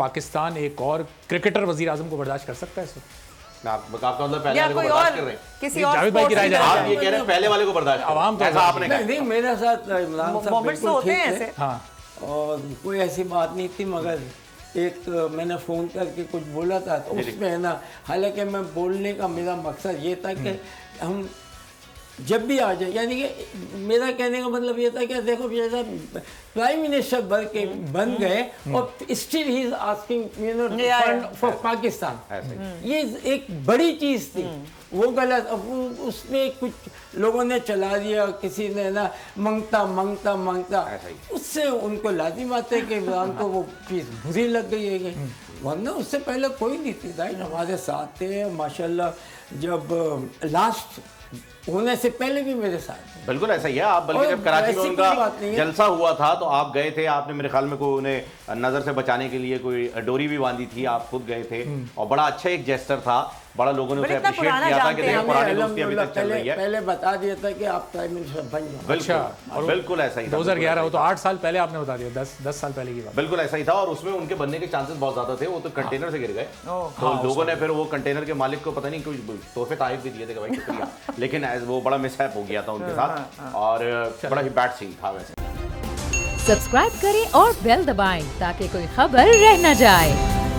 पाकिस्तान एक और क्रिकेटर वजीर आजम को बर्दाश्त कर सकता है इस वक्त? आपका मतलब पहले या वाले को कोई बर्दाश्त और कर रहे हैं? किसी और जावेद भाई की राय स्पोर्ट्स जाने आप ये कह रहे हैं पहले वाले को बर्दाश्त करें। आवाम तो ऐसा आपने कहा। नहीं, मेरे साथ इमरान साहब मोमेंट्स तो बिल्कुल होते ठीक हैं थे ऐसे। हाँ, और कोई ऐसी बात नहीं थी, मगर एक मैंने फ़ोन करके कुछ बोला था तो उसमें है ना, हालांकि मैं बोलने का मेरा मकसद ये था कि हम जब भी आ जाए, यानी कि मेरा कहने का मतलब ये था कि देखो जैसा प्राइम मिनिस्टर बन गए और still he is asking fund for Pakistan, ये एक बड़ी चीज़ थी। वो गलत, उसमें कुछ लोगों ने चला दिया, किसी ने ना मांगता मांगता मांगता, उससे उनको लाजिम आते है कि इमरान को वो चीज़ बुरी लग गई है। वरना उससे पहले कोई नहीं थी, राइट, हमारे साथ थे माशाल्लाह। जब लास्ट होने से पहले भी मेरे साथ। बिल्कुल ऐसा ही है। आप बल्कि जब कराची में उनका जलसा हुआ था तो आप गए थे, आपने मेरे ख्याल में कोई उन्हें नजर से बचाने के लिए कोई डोरी भी बांधी थी, आप खुद गए थे और बड़ा अच्छा एक जेस्टर था, बड़ा लोगों ने उसे अप्रिशिएट किया था कि देखो पुरानी दोस्ती अभी तक चल रही है। पहले बता दिया था कि आप प्राइम मिनिस्टर बन जाओ। बिल्कुल बिल्कुल ऐसा ही था। 2011 हो तो 8 साल पहले आपने बता दिया, 10 साल पहले की बात। बिल्कुल ऐसा ही था और उसमें उनके बनने के चांसेस बहुत ज्यादा थे। वो तो कंटेनर से गिर गए तो लोगों ने फिर वो कंटेनर के मालिक को पता नहीं कुछ तोहफे तारीफ भी दिए थे कि भाई शुक्रिया, लेकिन वो बड़ा मिसहैप हो गया था उनके साथ और बड़ा ही बैड सीन था। वैसे सब्सक्राइब करें और बेल दबाएं ताकि कोई खबर रह न जाए।